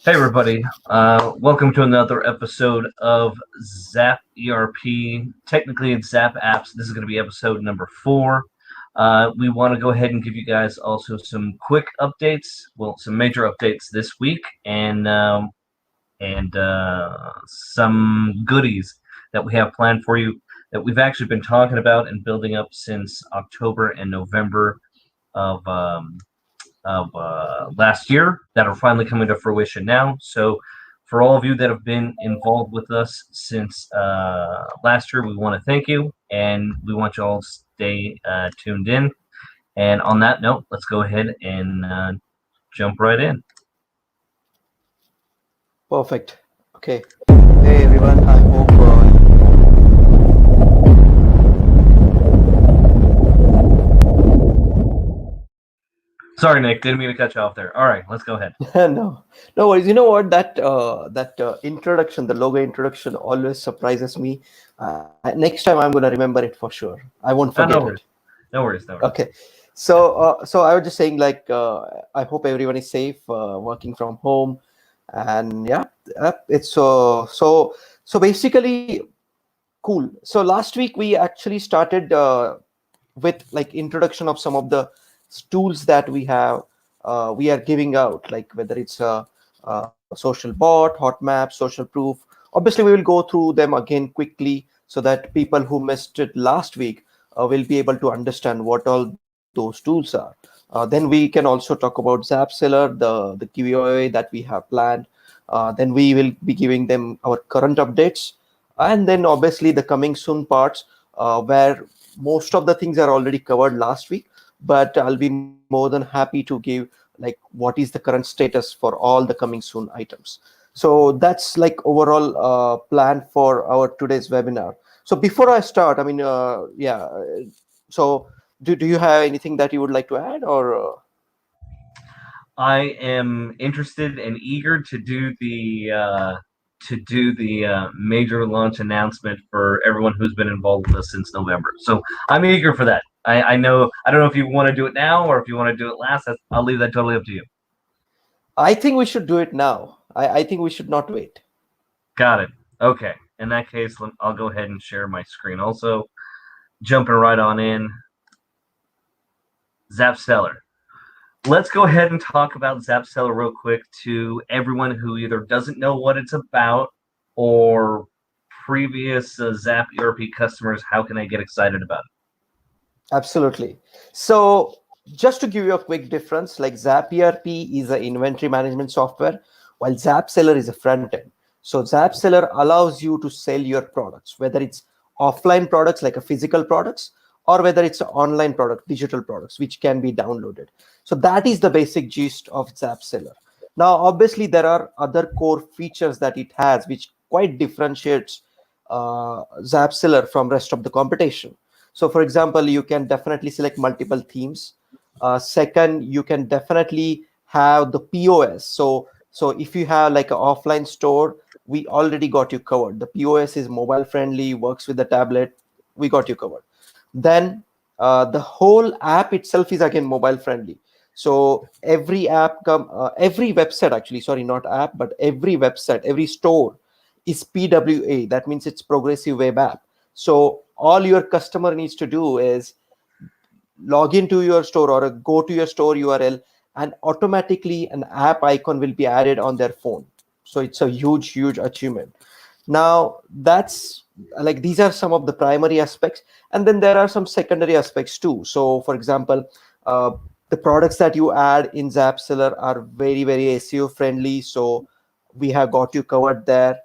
Hey everybody, welcome to another episode of ZapERP. Technically it's Zap Apps. This is going to be episode number 4. We want to go ahead and give you guys also some quick updates, well, some major updates this week, and some goodies that we have planned for you that we've actually been talking about and building up since October and November of last year that are finally coming to fruition now. So for all of you that have been involved with us since last year, we want to thank you, and we want you all to stay tuned in. And on that note, let's go ahead and jump right in. Perfect. Okay. Hey everyone, I hope Sorry, Nick, didn't mean to cut you off there. All right, let's go ahead. no worries. You know what, that introduction, the logo introduction always surprises me. Next time I'm going to remember it for sure. I won't forget it. No worries. Okay. So I was just saying, like, I hope everyone is safe, working from home, and yeah, it's so basically cool. So last week we actually started with like introduction of some of the tools that we are giving out, like whether it's a social bot, hot map, social proof. Obviously we will go through them again quickly so that people who missed it last week will be able to understand what all those tools are. Then we can also talk about ZapSeller, the giveaway that we have planned. Then we will be giving them our current updates, and then obviously the coming soon parts, where most of the things are already covered last week, but I'll be more than happy to give like what is the current status for all the coming soon items. So that's like overall plan for our today's webinar. So before I start, I mean, so do you have anything that you would like to add, or I am interested and eager to do the major launch announcement for everyone who's been involved with us since November. So I'm eager for that. I know, I don't know if you want to do it now or if you want to do it last. I'll leave that totally up to you. I think we should do it now. I think we should not wait. Got it. Okay. In that case, I'll go ahead and share my screen. Also, jumping right on in, ZapSeller. Let's go ahead and talk about ZapSeller real quick to everyone who either doesn't know what it's about or previous ZapERP customers. How can I get excited about it? Absolutely. So just to give you a quick difference, like ZapERP is an inventory management software, while ZapSeller is a front end. So ZapSeller allows you to sell your products, whether it's offline products like a physical products, or whether it's an online product, digital products, which can be downloaded. So that is the basic gist of ZapSeller. Now, obviously, there are other core features that it has, which quite differentiates ZapSeller from rest of the competition. So for example, you can definitely select multiple themes. Second, you can definitely have the POS. So if you have like an offline store, we already got you covered. The POS is mobile friendly, works with the tablet. We got you covered. Then the whole app itself is again mobile friendly. So every every website, actually, sorry, not app, but every website, every store is PWA. That means it's progressive web app. So all your customer needs to do is log into your store or go to your store URL, and automatically an app icon will be added on their phone. So it's a huge achievement. Now that's like, these are some of the primary aspects, and then there are some secondary aspects too. So for example, the products that you add in ZapSeller are very SEO friendly, so we have got you covered there.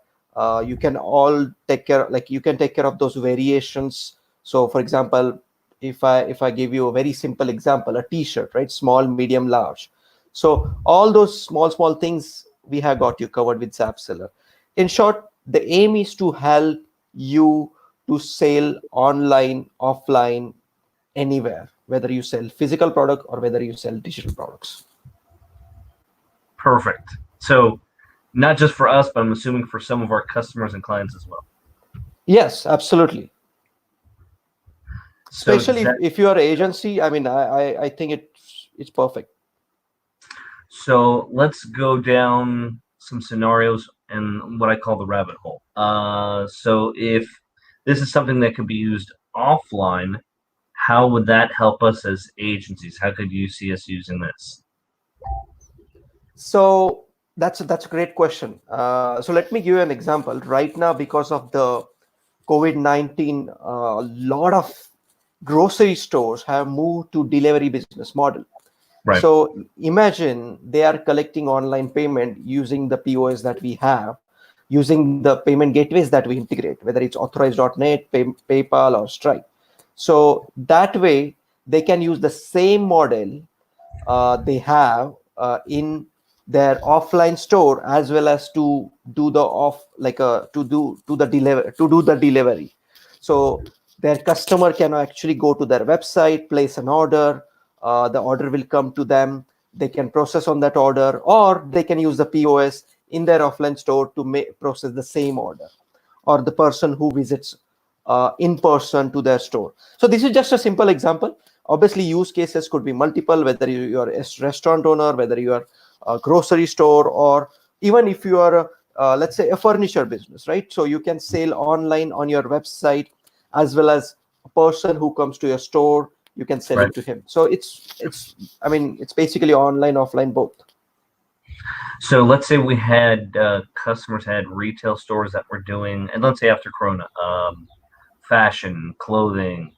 You can all take care, like you can take care of those variations. So for example, if I give you a very simple example, a t-shirt, right, small, medium, large. So all those small things we have got you covered with ZapSeller. In short, the aim is to help you to sell online, offline, anywhere, whether you sell physical product or whether you sell digital products. Perfect. So not just for us, but I'm assuming for some of our customers and clients as well. Yes, absolutely. So Especially if you are an agency, I mean, I think it's perfect. So let's go down some scenarios and what I call the rabbit hole. So if this is something that could be used offline, how would that help us as agencies? How could you see us using this? So that's a great question. So let me give you an example. Right now, because of the COVID-19, a lot of grocery stores have moved to delivery business model. Right. So imagine they are collecting online payment using the POS that we have, using the payment gateways that we integrate, whether it's authorized.net, PayPal, or Stripe. So that way they can use the same model they have in their offline store, as well as to do the off like to do the delivery. So their customer can actually go to their website, place an order. The order will come to them. They can process on that order, or they can use the POS in their offline store to process the same order, or the person who visits in person to their store. So this is just a simple example. Obviously, use cases could be multiple, whether you are a restaurant owner, whether you are a grocery store, or even if you are, let's say, a furniture business, right? So you can sell online on your website, as well as a person who comes to your store, you can sell Right. it to him. So I mean, it's basically online, offline, both. So let's say we had customers had retail stores that were doing, and let's say after Corona, fashion, clothing.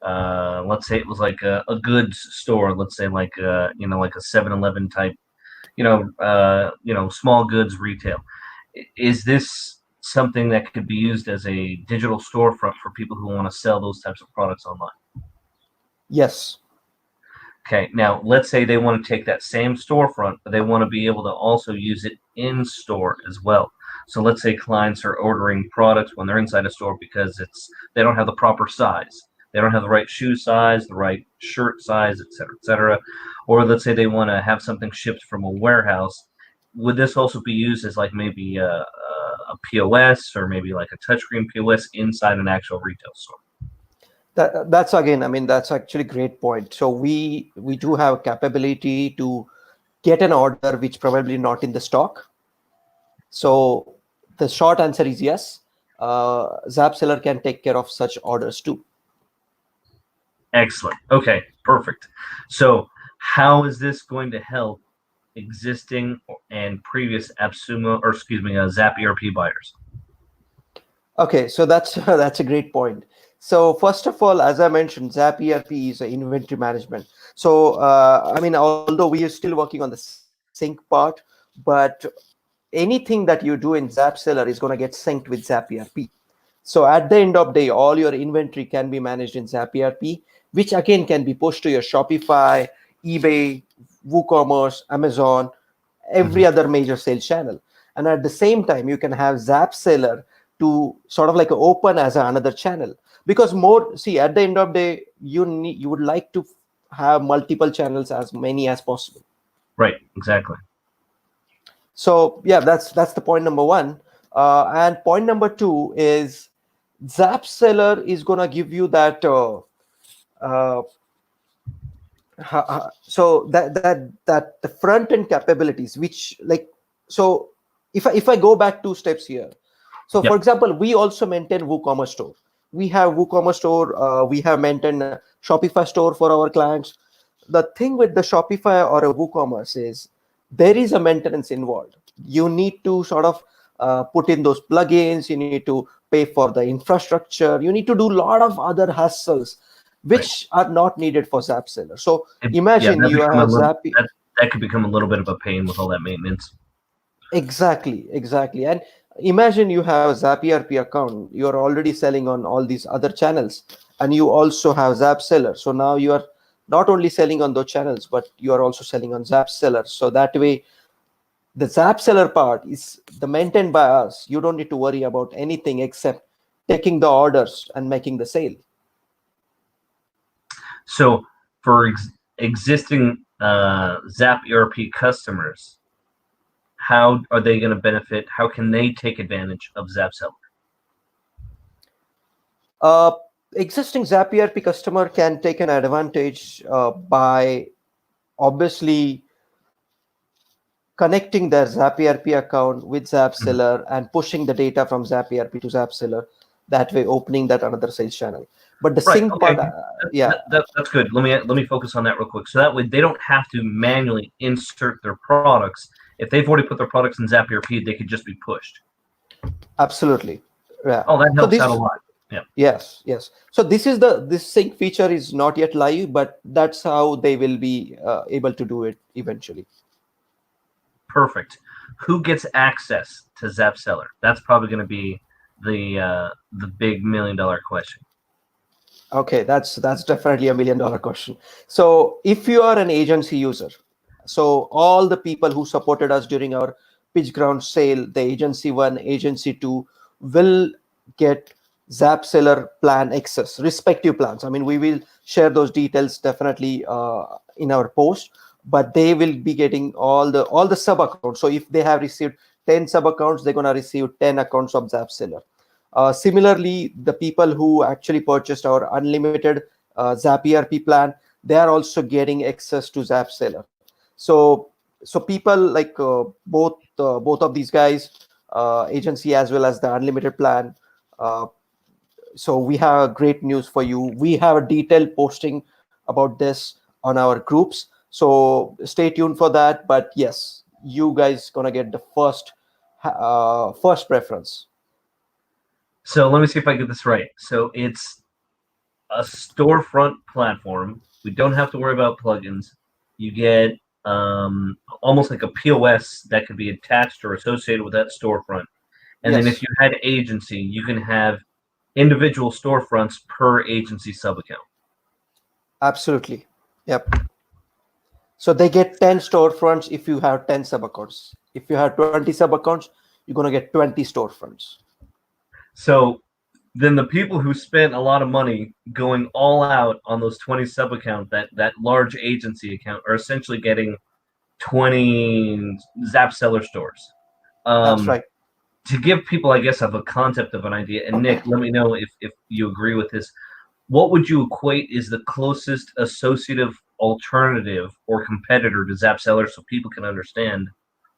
Let's say it was like a goods store. Let's say like like a 7-Eleven type, small goods retail. Is this something that could be used as a digital storefront for people who want to sell those types of products online? Yes. Okay, now let's say they want to take that same storefront, but they want to be able to also use it in store as well. So let's say clients are ordering products when they're inside a store because they don't have the proper size. They don't have the right shoe size, the right shirt size, et cetera, et cetera. Or let's say they want to have something shipped from a warehouse. Would this also be used as like maybe a POS or maybe like a touchscreen POS inside an actual retail store? That's again, I mean, that's actually a great point. So we do have capability to get an order which probably not in the stock. So the short answer is yes. ZapSeller can take care of such orders too. Excellent. Okay, perfect. So how is this going to help existing and previous AppSumo, or excuse me, ZapERP buyers? Okay, so that's that's a great point. So first of all, as I mentioned, ZapERP is inventory management. So I mean, although we are still working on the sync part, but anything that you do in ZapSeller is going to get synced with ZapERP. So at the end of the day, all your inventory can be managed in ZapERP, which again can be pushed to your Shopify, eBay, WooCommerce, Amazon, every other major sales channel. And at the same time, you can have ZapSeller to sort of like open as another channel. Because see, at the end of the day, you would like to have multiple channels, as many as possible. Right, exactly. So yeah, that's the point number one. And point number two is ZapSeller is gonna give you that. Uh, so that the front end capabilities, which like, so if I go back 2 steps here. So Yep. for example, we also maintain WooCommerce store. We have WooCommerce store. We have maintained a Shopify store for our clients. The thing with the Shopify or a WooCommerce is there is a maintenance involved. You need to sort of put in those plugins. You need to pay for the infrastructure. You need to do a lot of other hassles, Right. which are not needed for ZapSeller. So Yeah, imagine you have Zap. that could become a little bit of a pain with all that maintenance. Exactly. And imagine you have a ZapERP account. You are already selling on all these other channels, and you also have ZapSeller. So now you are not only selling on those channels, but you are also selling on ZapSeller. So that way, the ZapSeller part is the maintained by us. You don't need to worry about anything except taking the orders and making the sale. So for existing ZapERP customers, how are they going to benefit? How can they take advantage of ZapSeller? Existing ZapERP customer can take an advantage by obviously connecting their ZapERP account with Mhm. ZapSeller and pushing the data from ZapERP to ZapSeller. That way, opening that another sales channel. But the Right. sync Okay. part, yeah, That's good. Let me focus on that real quick. So that way they don't have to manually insert their products. If they've already put their products in ZapERP, they could just be pushed. absolutely. Yeah. Oh, that So helps out a this, lot. Yeah. yes, yes. So this sync feature is not yet live, but that's how they will be able to do it eventually. Perfect. Who gets access to ZapSeller? That's probably going to be the big $1 million question. Okay, that's definitely $1 million question. So if you are an agency user, so all the people who supported us during our pitch ground sale, the agency one, agency two, will get ZapSeller plan access, respective plans. I mean, we will share those details definitely in our post, but they will be getting all the sub accounts. So if they have received 10 sub accounts, they're gonna receive 10 accounts of ZapSeller. Similarly, the people who actually purchased our unlimited ZapERP plan, they are also getting access to ZapSeller. So, so people like both of these guys, agency as well as the unlimited plan. Uh, so we have great news for you. We have a detailed posting about this on our groups. So stay tuned for that. But yes, you guys gonna get the first preference. So let me see if I get this right. So it's a storefront platform. We don't have to worry about plugins. You get almost like a POS that could be attached or associated with that storefront. And then if Yes. you had agency, you can have individual storefronts per agency sub account. Absolutely. Yep. So they get 10 storefronts if you have 10 sub accounts. If you have 20 sub accounts, you're going to get 20 storefronts. So then the people who spent a lot of money going all out on those 20 sub account, that large agency account, are essentially getting 20 Zap seller stores. That's Um, right. to give people, I guess, of a concept of an idea, and Nick, let me know if you agree with this. What would you equate is the closest associative alternative or competitor to Zap Seller so people can understand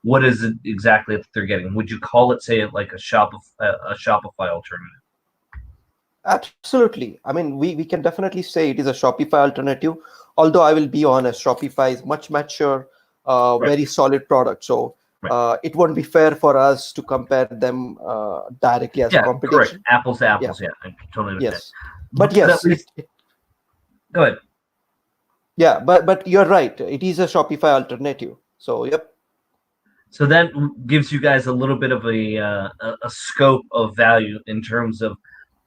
what is it exactly that they're getting? Would you call it, say, like a Shopify alternative? Absolutely. I mean, we can definitely say it is a Shopify alternative. Although I will be honest, Shopify is much mature, Right, very solid product. So right. it won't be fair for us to compare them directly as a Yeah, correct. competition. Apples to Yeah. apples. Yeah, I totally understand. Yes. But But at yes, least, go ahead. yeah. But you're right. It is a Shopify alternative. So yep. So that gives you guys a little bit of a scope of value in terms of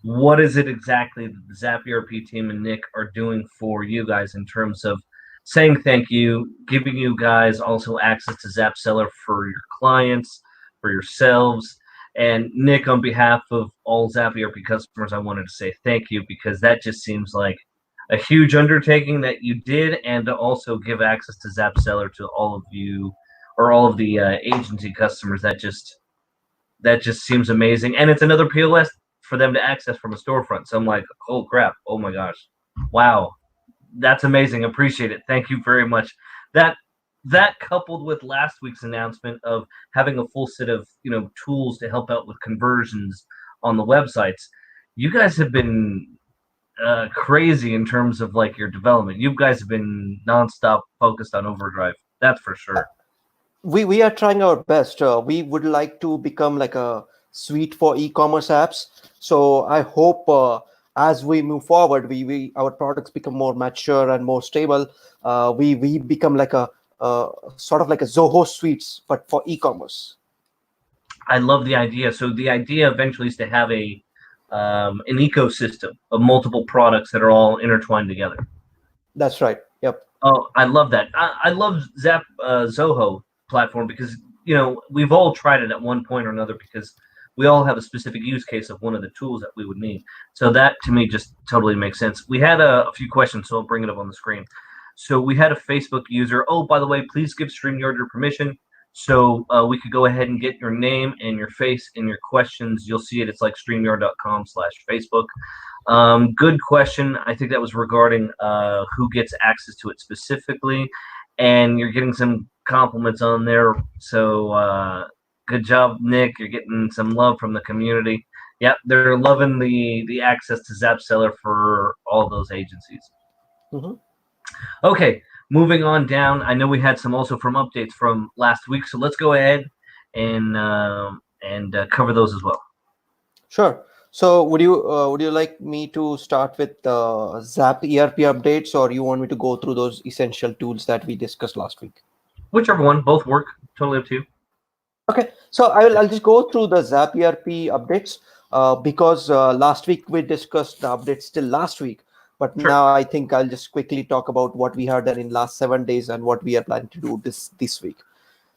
what is it exactly that the Zap ERP team and Nick are doing for you guys in terms of saying thank you, giving you guys also access to Zap Seller for your clients, for yourselves. And Nick, on behalf of all Zap ERP customers, I wanted to say thank you because that just seems like a huge undertaking that you did, and to also give access to Zap Seller to all of you or all of the agency customers. That just seems amazing, and it's another POS for them to access from a storefront. So I'm like, oh crap, oh my gosh, wow, that's amazing. Appreciate it. Thank you very much. That that coupled with last week's announcement of having a full set of tools to help out with conversions on the websites, you guys have been crazy in terms of like your development. You guys have been nonstop focused on overdrive. That's for sure. We are trying our best. We would like to become like a suite for e-commerce apps. So I hope as we move forward, we our products become more mature and more stable. We become like a sort of like a Zoho suites, but for e-commerce. I love the idea. So the idea eventually is to have an ecosystem of multiple products that are all intertwined together. That's right. Yep. Oh, I love that. I love Zap Zoho platform because we've all tried it at one point or another because we all have a specific use case of one of the tools that we would need. So that to me just totally makes sense. We had a few questions, so I'll bring it up on the screen. So we had a Facebook user. Oh, by the way, please give StreamYard your permission so we could go ahead and get your name and your face and your questions. You'll see it. It's like StreamYard.com/Facebook. Good question. I think that was regarding who gets access to it specifically, and you're getting some compliments on there. So good job, Nick. You're getting some love from the community. Yep, they're loving the access to ZapSeller for all those agencies. Mm-hmm. Okay, moving on down. I know we had some also from updates from last week, so let's go ahead and cover those as well. Sure. So would you like me to start with the Zap ERP updates, or you want me to go through those essential tools that we discussed last week? Whichever one, both work. Totally up to you. Okay, so I'll just go through the ZapERP updates because last week we discussed the updates till last week, but Sure. now I think I'll just quickly talk about what we have done in last 7 days and what we are planning to do this week.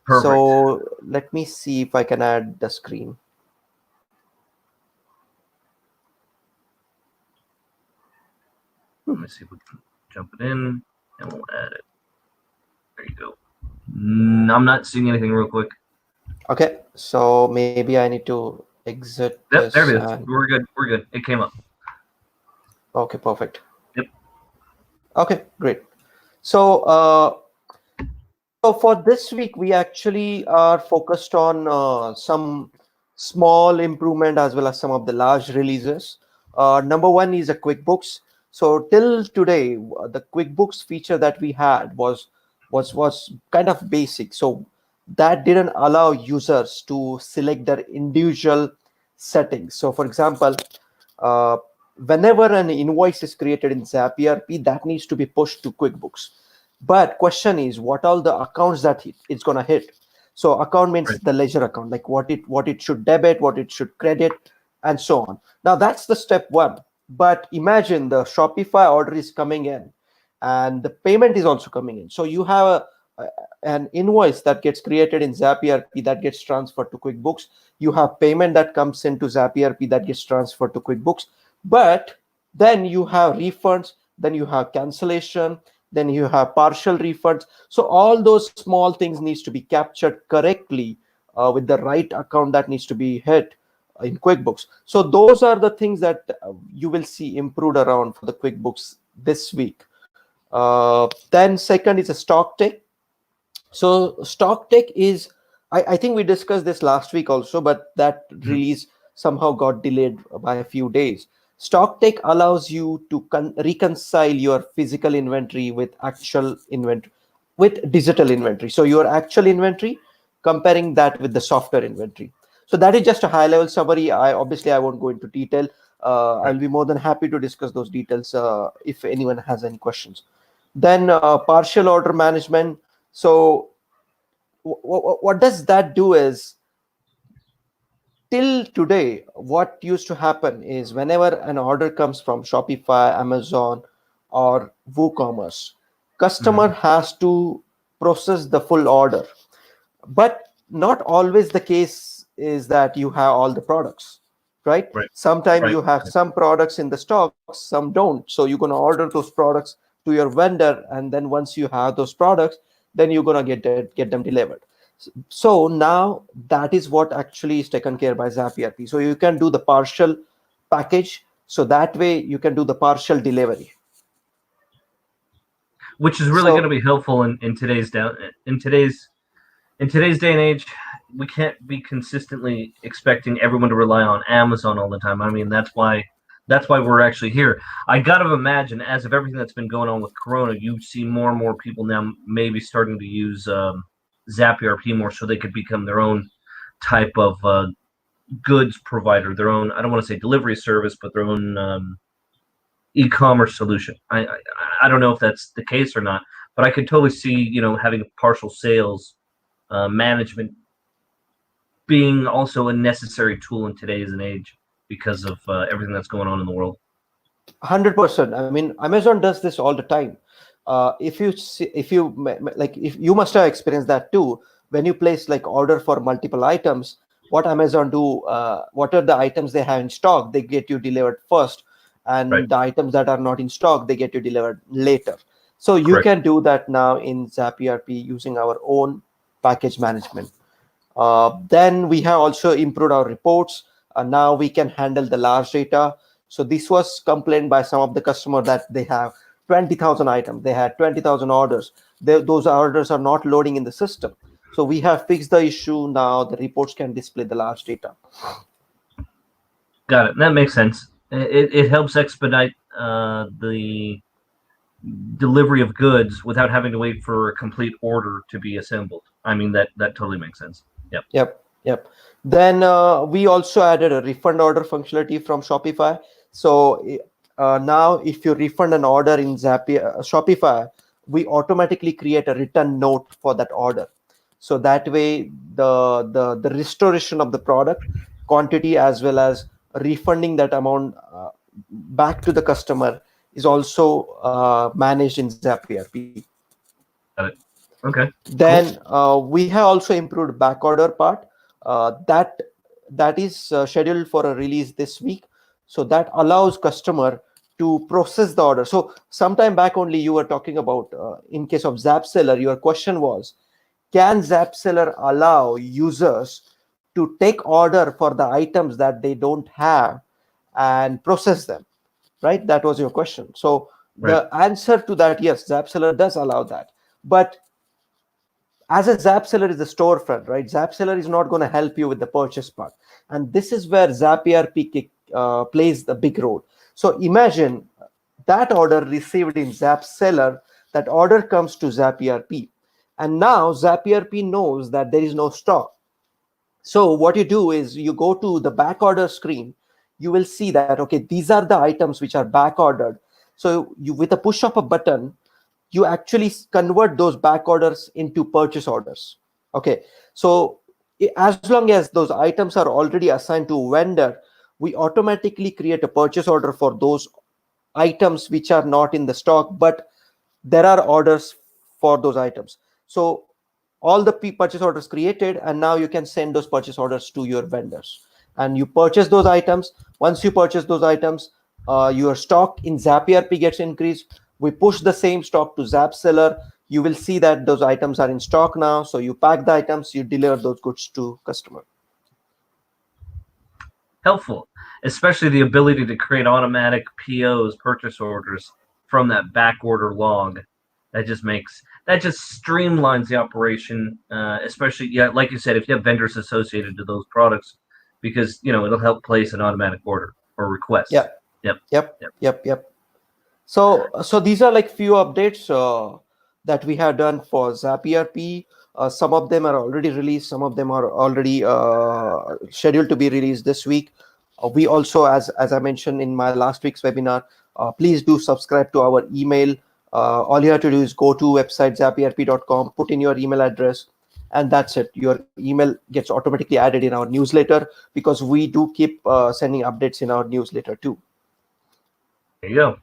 Perfect. So let me see if I can add the screen. Let me see if we can jump it in, and we'll add it. There you go. I'm not seeing anything real quick. Okay, so maybe I need to exit Yep, this. there it is. We're good. We're good. It came up. Okay, perfect. Yep. Okay, great. So so for this week, we actually are focused on some small improvement as well as some of the large releases. Number one is a QuickBooks. So till today, the QuickBooks feature that we had was kind of basic. So that didn't allow users to select their individual settings. So for example, uh, whenever an invoice is created in ZapERP, that needs to be pushed to QuickBooks. But question is, what all the accounts that it's gonna hit? So account means Right. the ledger account, like what it should debit, what it should credit, and so on. Now that's the step one. But imagine the Shopify order is coming in, and the payment is also coming in. So you have an invoice that gets created in ZapERP that gets transferred to QuickBooks. You have payment that comes into ZapERP that gets transferred to QuickBooks. But then you have refunds, then you have cancellation, then you have partial refunds. So all those small things needs to be captured correctly with the right account that needs to be hit in QuickBooks. So those are the things that you will see improved around for the QuickBooks this week. Then second is a stock take. So stock take is, I think we discussed this last week also, but that release somehow got delayed by a few days. Stock take allows you to reconcile your physical inventory with actual inventory, with digital inventory. So your actual inventory, comparing that with the software inventory. So that is just a high level summary. I won't go into detail. Right. I'll be more than happy to discuss those details if anyone has any questions. Then partial order management. So what does that do is, till today, what used to happen is whenever an order comes from Shopify, Amazon, or WooCommerce, customer has to process the full order. But not always the case is that you have all the products, right? Right. Sometimes Right. you have some products in the stock, some don't. So you're going to order those products to your vendor, and then once you have those products, then you're going to get them delivered. So now that is what actually is taken care by ZapERP. So you can do the partial package, so that way you can do the partial delivery. Which is really going to So be helpful in today's day and age. We can't be consistently expecting everyone to rely on Amazon all the time. I mean, that's why we're actually here. I gotta imagine, as of everything that's been going on with Corona, you see more and more people now maybe starting to use ZapERP more, so they could become their own type of goods provider, their own. I don't want to say delivery service, but their own e-commerce solution. I don't know if that's the case or not, but I could totally see having partial sales management being also a necessary tool in today's and age because of everything that's going on in the world. 100%. I mean, Amazon does this all the time. If you see, if you must have experienced that too, when you place like order for multiple items, what Amazon do, what are the items they have in stock, they get you delivered first, Right. and the items that are not in stock, they get you delivered later. So you Correct. can do that now in ZapERP using our own package management. Then we have also improved our reports. Now we can handle the large data. So this was complained by some of the customer that they have 20,000 items. They had 20,000 orders. Those orders are not loading in the system. So we have fixed the issue. Now the reports can display the large data. Got it. That makes sense. It helps expedite the delivery of goods without having to wait for a complete order to be assembled. I mean, that totally makes sense. Yep. Then we also added a refund order functionality from Shopify. So now if you refund an order in Shopify, we automatically create a return note for that order. So that way the restoration of the product quantity as well as refunding that amount back to the customer is also managed in ZapERP. Got it. Okay. Then we have also improved back order part. That is scheduled for a release this week. So that allows customer to process the order. So sometime back only you were talking about in case of ZapSeller, your question was, can ZapSeller allow users to take order for the items that they don't have and process them? Right? That was your question. So Right. the answer to that, yes, ZapSeller does allow that. But as a ZapSeller is a storefront, right? ZapSeller is not going to help you with the purchase part. And this is where ZapERP plays the big role. So imagine that order received in ZapSeller, that order comes to ZapERP. And now ZapERP knows that there is no stock. So what you do is you go to the back order screen. You will see that, okay, these are the items which are back ordered. So you, with a push of a button, you actually convert those back orders into purchase orders. Okay, so as long as those items are already assigned to a vendor, we automatically create a purchase order for those items which are not in the stock, but there are orders for those items. So all the purchase orders created, and now you can send those purchase orders to your vendors and you purchase those items. Once you purchase those items, your stock in ZapERP gets increased. We push the same stock to ZapSeller. You will see that those items are in stock now. So you pack the items, you deliver those goods to customer. Helpful, especially the ability to create automatic POs, purchase orders from that back order log. That just streamlines the operation, especially, yeah, like you said, if you have vendors associated to those products, because it'll help place an automatic order or request. Yep. So these are like few updates that we have done for ZapERP. Some of them are already released. Some of them are already scheduled to be released this week. We also, as I mentioned in my last week's webinar, please do subscribe to our email. All you have to do is go to website zaperp.com, put in your email address, and that's it. Your email gets automatically added in our newsletter, because we do keep sending updates in our newsletter too. There you go.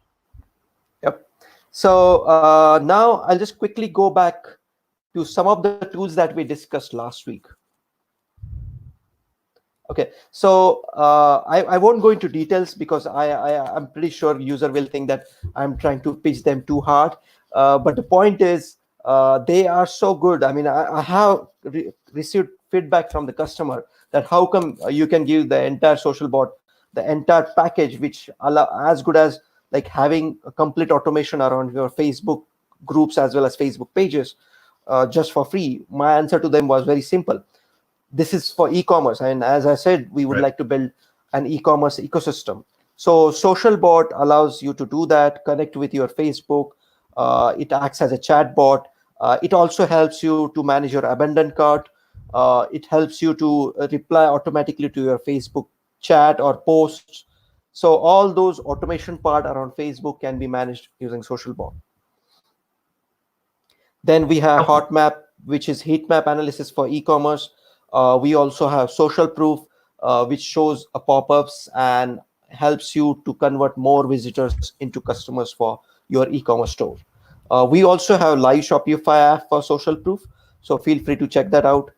Yep. So now I'll just quickly go back to some of the tools that we discussed last week. Okay, so I won't go into details, because I'm pretty sure user will think that I'm trying to pitch them too hard. But the point is, they are so good. I mean, I have received feedback from the customer that how come you can give the entire social bot, the entire package, which allow as good as like having a complete automation around your Facebook groups as well as Facebook pages, just for free. My answer to them was very simple. This is for e-commerce, and as I said, we would like to build an e-commerce ecosystem. So social bot allows you to do that, connect with your Facebook. It acts as a chat bot. It also helps you to manage your abandoned cart. It helps you to reply automatically to your Facebook chat or posts. So all those automation part around Facebook can be managed using social bot. Then we have HotMap, which is heat map analysis for e-commerce. We also have social proof, which shows pop-ups and helps you to convert more visitors into customers for your e-commerce store. We also have live Shopify app for social proof, so feel free to check that out.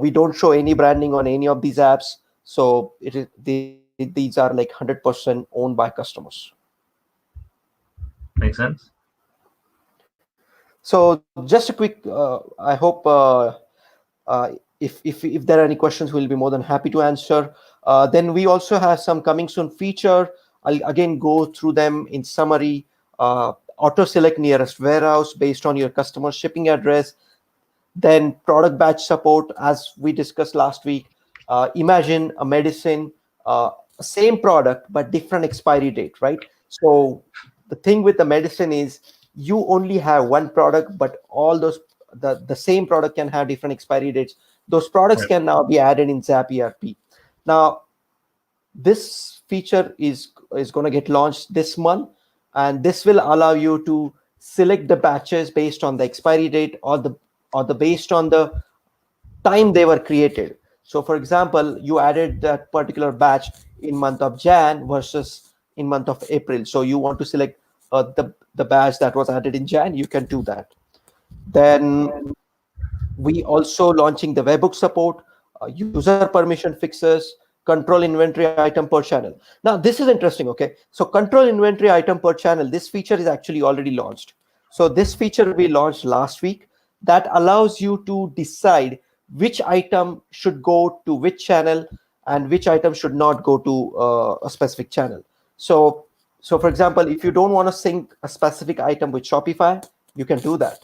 We don't show any branding on any of these apps, so these are like 100% owned by customers. Makes sense. So just a quick, I hope if there are any questions, we'll be more than happy to answer. Then we also have some coming soon feature. I'll again go through them in summary. auto select nearest warehouse based on your customer shipping address. Then product batch support, as we discussed last week. Imagine a medicine, same product but different expiry date, right? So the thing with the medicine is you only have one product, but all those the same product can have different expiry dates. Those products Right. can now be added in ZapERP. Now this feature is going to get launched this month, and this will allow you to select the batches based on the expiry date or the based on the time they were created. So for example, you added that particular batch in month of Jan versus in month of April, so you want to select the batch that was added in Jan, you can do that. Then we also launching the webhook support, user permission fixes, control inventory item per channel. Now this is interesting. Okay, so control inventory item per channel, this feature is actually already launched. So this feature we launched last week, that allows you to decide which item should go to which channel and which item should not go to a specific channel. So for example, if you don't want to sync a specific item with Shopify, you can do that,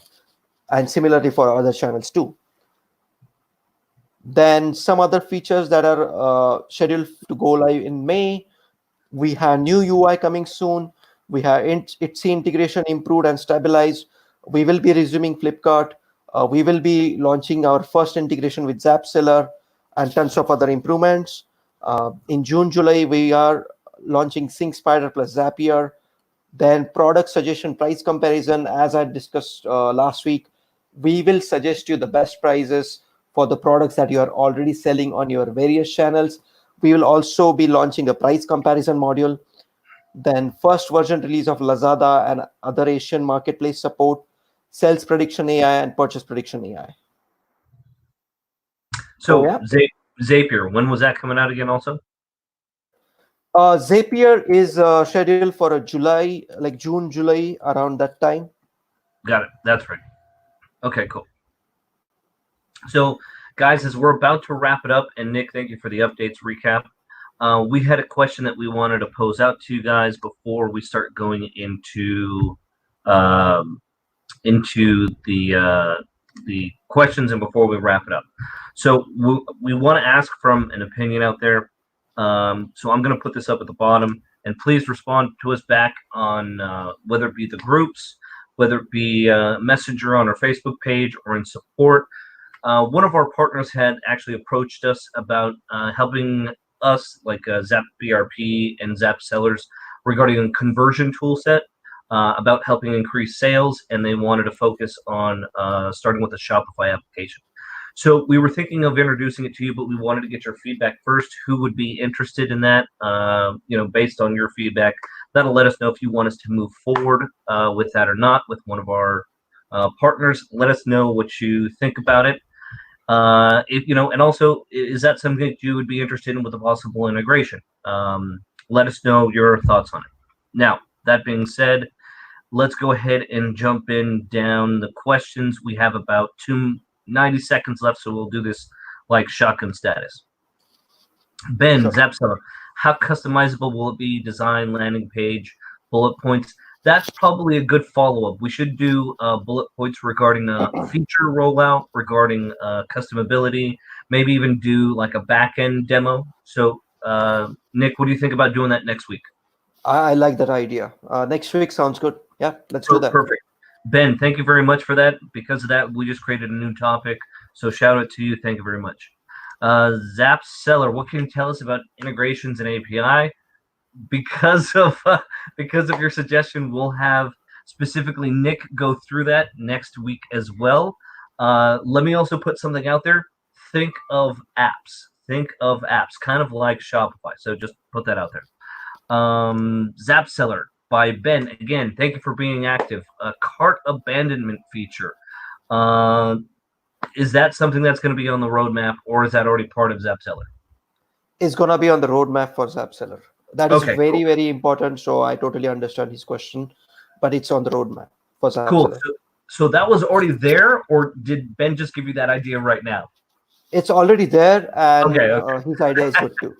and similarly for other channels too. Then some other features that are scheduled to go live in May. We have new UI coming soon. We have its integration improved and stabilized. We will be resuming Flipkart. We will be launching our first integration with ZapSeller and tons of other improvements. In June, July, we are launching Sync Spider plus Zapier. Then product suggestion price comparison, as I discussed last week, we will suggest you the best prices for the products that you are already selling on your various channels. We will also be launching a price comparison module. Then first version release of Lazada and other Asian marketplace support, sales prediction AI and purchase prediction AI. So So yeah, Zapier, when was that coming out again? Also, Zapier is scheduled for a July, like June, July, around that time. got it. That's right. Okay, cool. So, guys, as we're about to wrap it up, and Nick, thank you for the updates recap. We had a question that we wanted to pose out to you guys before we start going um, into the questions and before we wrap it up. So we want to ask from an opinion out there. So I'm going to put this up at the bottom, and please respond to us back on whether it be the groups, whether it be Messenger on our Facebook page, or in support. One of our partners had actually approached us about helping us, like ZapERP and Zap Sellers, regarding a conversion tool set about helping increase sales, and they wanted to focus on starting with a Shopify application. So we were thinking of introducing it to you, but we wanted to get your feedback first. Who would be interested in that? Based on your feedback, that'll let us know if you want us to move forward with that or not with one of our partners. Let us know what you think about it. And also, is that something that you would be interested in with a possible integration? Let us know your thoughts on it. Now, that being said, let's go ahead and jump in down the questions. We have about 90 seconds left, so we'll do this like shotgun status. Ben, Sure. ZapSeller, how customizable will it be? Design, landing page, bullet points. That's probably a good follow-up. We should do bullet points regarding feature rollout, regarding customability, maybe even do like a back-end demo. So, Nick, what do you think about doing that next week? I like that idea. Next week sounds good. Yeah, let's do that. Perfect. Ben, thank you very much for that. Because of that, we just created a new topic. So shout out to you. Thank you very much. ZapSeller, what can you tell us about integrations and API? Because of your suggestion, we'll have specifically Nick go through that next week as well. Let me also put something out there. Think of apps. Kind of like Shopify. So just put that out there. ZapSeller by Ben. Again, thank you for being active. A cart abandonment feature. Is that something that's going to be on the roadmap, or is that already part of ZapSeller? It's going to be on the roadmap for ZapSeller. That is Okay, very, cool. very important. So I totally understand his question, but it's on the roadmap for ZapSeller. Cool. So that was already there, or did Ben just give you that idea right now? It's already there, and Okay. his idea is good too.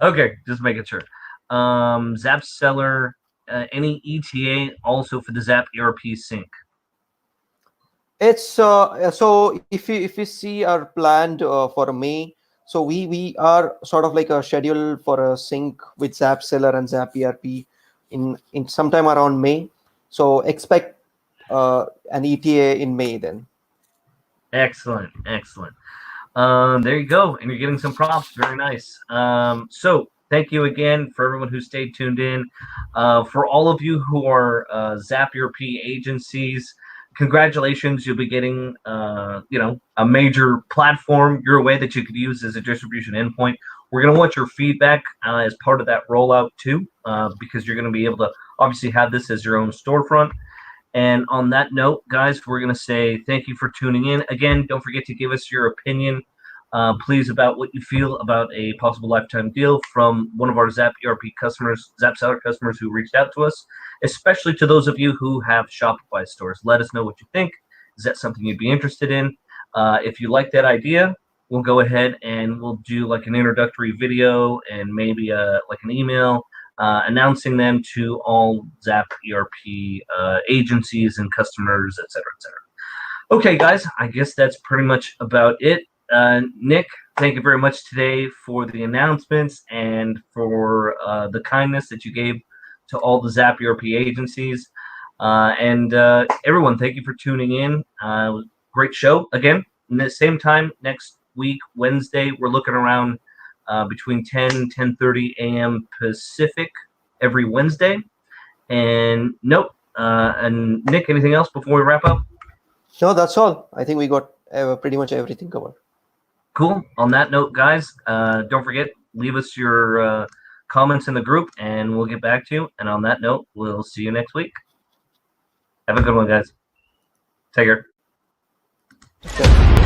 Okay, just making sure. ZapSeller any ETA also for the ZapERP sync? It's so if you see our planned for May, so we are sort of like a schedule for a sync with Zap Seller and Zap ERP in sometime around May. So expect an ETA in May then. Excellent, excellent. There you go, and you're getting some props. Very nice. So thank you again for everyone who stayed tuned in. For all of you who are ZapERP agencies, congratulations! You'll be getting a major platform your way that you could use as a distribution endpoint. We're going to want your feedback as part of that rollout too, because you're going to be able to obviously have this as your own storefront. And on that note, guys, we're going to say thank you for tuning in. Again, don't forget to give us your opinion, please, about what you feel about a possible lifetime deal from one of our ZapERP customers, Zap Seller customers who reached out to us, especially to those of you who have Shopify stores. Let us know what you think. Is that something you'd be interested in? If you like that idea, we'll go ahead and we'll do like an introductory video and maybe like an email announcing them to all ZapERP agencies and customers, etc., etc. Okay, guys, I guess that's pretty much about it. Nick, thank you very much today for the announcements and for the kindness that you gave to all the ZapERP agencies. And everyone, thank you for tuning in. Great show. Again, the same time next week, Wednesday, we're looking around between 10 and 10:30 a.m. Pacific every Wednesday. And nope. And Nick, anything else before we wrap up? No, that's all. I think we got pretty much everything covered. Cool. On that note, guys, don't forget, leave us your comments in the group, and we'll get back to you. And on that note, we'll see you next week. Have a good one, guys. Take care. Okay.